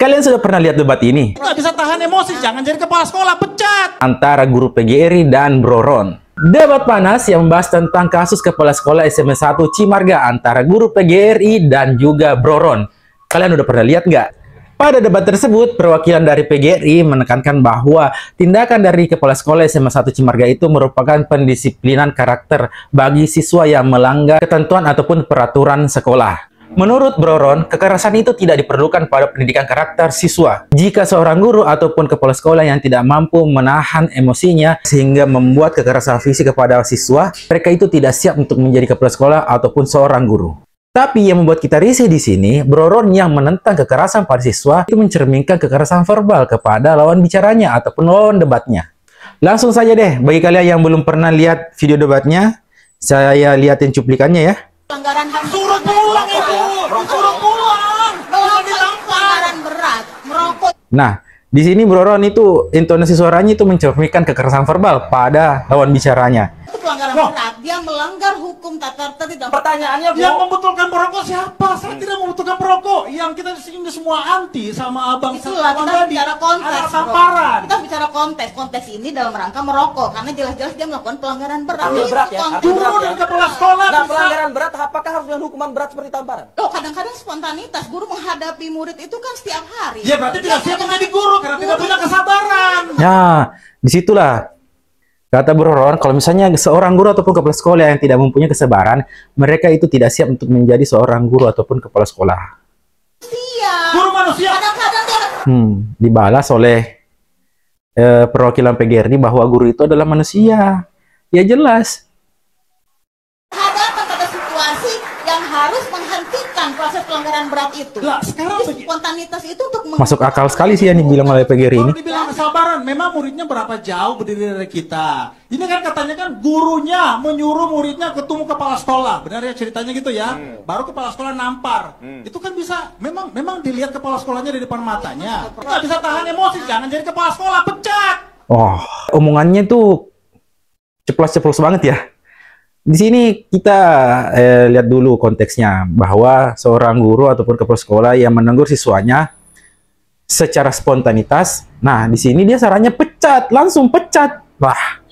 Kalian sudah pernah lihat debat ini? Nggak bisa tahan emosi, jangan jadi kepala sekolah, pecat! Antara guru PGRI dan Bro Ron. Debat panas yang membahas tentang kasus kepala sekolah SMA 1 Cimarga antara guru PGRI dan juga Bro Ron. Kalian udah pernah lihat nggak? Pada debat tersebut, perwakilan dari PGRI menekankan bahwa tindakan dari kepala sekolah SMA 1 Cimarga itu merupakan pendisiplinan karakter bagi siswa yang melanggar ketentuan ataupun peraturan sekolah. Menurut Bro Ron, kekerasan itu tidak diperlukan pada pendidikan karakter siswa. Jika seorang guru ataupun kepala sekolah yang tidak mampu menahan emosinya sehingga membuat kekerasan fisik kepada siswa, mereka itu tidak siap untuk menjadi kepala sekolah ataupun seorang guru. Tapi yang membuat kita risih di sini, Bro Ron yang menentang kekerasan pada siswa itu mencerminkan kekerasan verbal kepada lawan bicaranya ataupun lawan debatnya. Langsung saja deh, bagi kalian yang belum pernah lihat video debatnya, saya liatin cuplikannya ya. Pelanggaran HAM. Suruh pulang itu! Suruh pulang! Pelanggaran berat, merokok. Nah, di sini Bro Ron itu intonasi suaranya itu mencerminkan kekerasan verbal pada lawan bicaranya. Itu pelanggaran berat, dia melanggar hukum tata tertib. Pertanyaannya, yang membutuhkan perokok siapa? Saya tidak membutuhkan perokok. Yang kita ini semua anti sama abang. Itulah kita bicara konteks. Ada tamparan. Kita bicara konteks. Konteks ini dalam rangka merokok karena jelas-jelas dia melakukan pelanggaran berat. Berat ya. Guru dan kepala sekolah Nah, bisa. pelanggaran berat apakah harus dengan hukuman berat seperti tamparan? Loh, kadang-kadang spontanitas guru menghadapi murid itu kan setiap hari. Ya berarti tidak siap menjadi guru karena tidak punya kesabaran. Nah, disitulah kata Bro Ron, kalau misalnya seorang guru ataupun kepala sekolah yang tidak mempunyai kesabaran, mereka itu tidak siap untuk menjadi seorang guru ataupun kepala sekolah. Guru manusia. Kadang-kadang dia Dibalas oleh perwakilan PGRI bahwa guru itu adalah manusia. Ya jelas. hadapkan pada situasi yang harus menghentikan proses pelanggaran berat itu. Lah, sekarang Jadi, spontanitas itu untuk Masuk akal sekali sih yang dibilang oleh PGRI ini. Kalau dibilang kesabaran, memang muridnya berapa jauh berdiri dari kita. Ini kan katanya kan gurunya menyuruh muridnya ketemu kepala sekolah. Benar ya ceritanya gitu ya. Baru kepala sekolah nampar. Itu kan bisa, memang dilihat kepala sekolahnya di depan matanya. Nggak bisa tahan emosi, jangan jadi kepala sekolah, pecat. Oh, omongannya tuh ceplos-ceplos banget ya. Di sini kita lihat dulu konteksnya bahwa seorang guru ataupun kepala sekolah yang menegur siswanya secara spontanitas. Nah, di sini dia sarannya pecat, langsung pecat. Wah.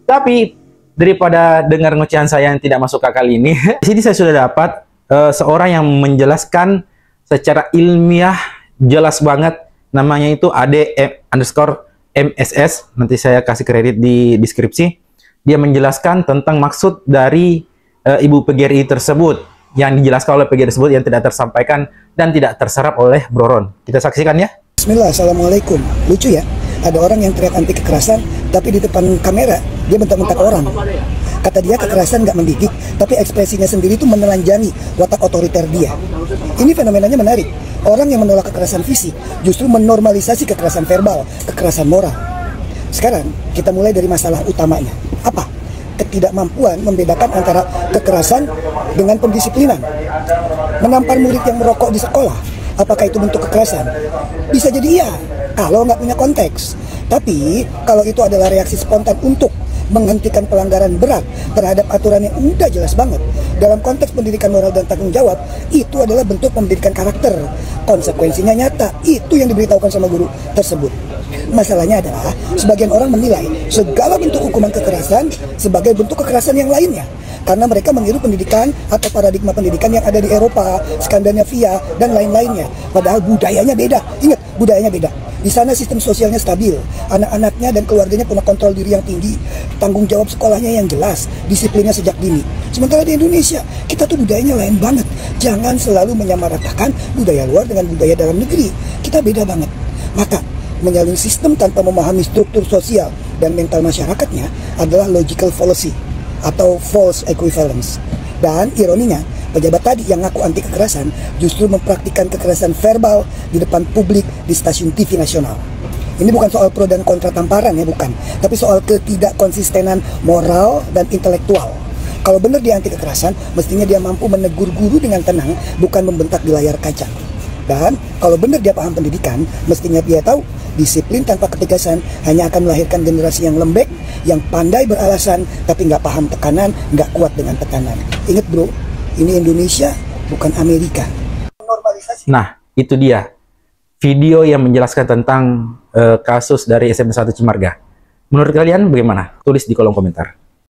Tapi daripada dengar ngocehan saya yang tidak masuk akal ini, di sini saya sudah dapat seorang yang menjelaskan secara ilmiah jelas banget, namanya itu AD_MSS. Nanti saya kasih kredit di deskripsi. Dia menjelaskan tentang maksud dari Ibu PGRI tersebut, yang dijelaskan oleh PGRI tersebut yang tidak tersampaikan dan tidak terserap oleh Bro Ron. Kita saksikan ya. Bismillah, assalamualaikum. Lucu ya, ada orang yang teriak anti kekerasan, tapi di depan kamera dia bentak-bentak orang. Kata dia kekerasan nggak mendidik, tapi ekspresinya sendiri itu menelanjangi watak otoriter dia. Ini fenomenanya menarik. Orang yang menolak kekerasan fisik justru menormalisasi kekerasan verbal, kekerasan moral. Sekarang kita mulai dari masalah utamanya. Apa? Ketidakmampuan membedakan antara kekerasan dengan pendisiplinan. Menampar murid yang merokok di sekolah, apakah itu bentuk kekerasan? Bisa jadi iya, kalau nggak punya konteks. Tapi kalau itu adalah reaksi spontan untuk menghentikan pelanggaran berat terhadap aturan yang udah jelas banget dalam konteks pendidikan moral dan tanggung jawab, itu adalah bentuk pendidikan karakter. Konsekuensinya nyata, itu yang diberitahukan sama guru tersebut. Masalahnya adalah sebagian orang menilai segala bentuk hukuman kekerasan sebagai bentuk kekerasan yang lainnya karena mereka meniru pendidikan atau paradigma pendidikan yang ada di Eropa, Skandinavia, dan lain-lainnya. Padahal budayanya beda. Ingat, budayanya beda. Di sana sistem sosialnya stabil, anak-anaknya dan keluarganya punya kontrol diri yang tinggi, tanggung jawab sekolahnya yang jelas, disiplinnya sejak dini. Sementara di Indonesia, kita tuh budayanya lain banget. Jangan selalu menyamaratakan budaya luar dengan budaya dalam negeri. Kita beda banget. Maka, menyalin sistem tanpa memahami struktur sosial dan mental masyarakatnya adalah logical fallacy atau false equivalence. Dan ironinya, pejabat tadi yang ngaku anti kekerasan justru mempraktikkan kekerasan verbal di depan publik di stasiun TV nasional. Ini bukan soal pro dan kontra tamparan ya, bukan. Tapi soal ketidakkonsistenan moral dan intelektual. Kalau benar dia anti kekerasan, mestinya dia mampu menegur guru dengan tenang, bukan membentak di layar kaca. Dan kalau benar dia paham pendidikan, mestinya dia tahu disiplin tanpa ketegasan hanya akan melahirkan generasi yang lembek, yang pandai beralasan, tapi nggak paham tekanan, nggak kuat dengan tekanan. Ingat bro, ini Indonesia, bukan Amerika. Nah, itu dia. video yang menjelaskan tentang kasus dari SMA 1 Cimarga. Menurut kalian bagaimana? Tulis di kolom komentar.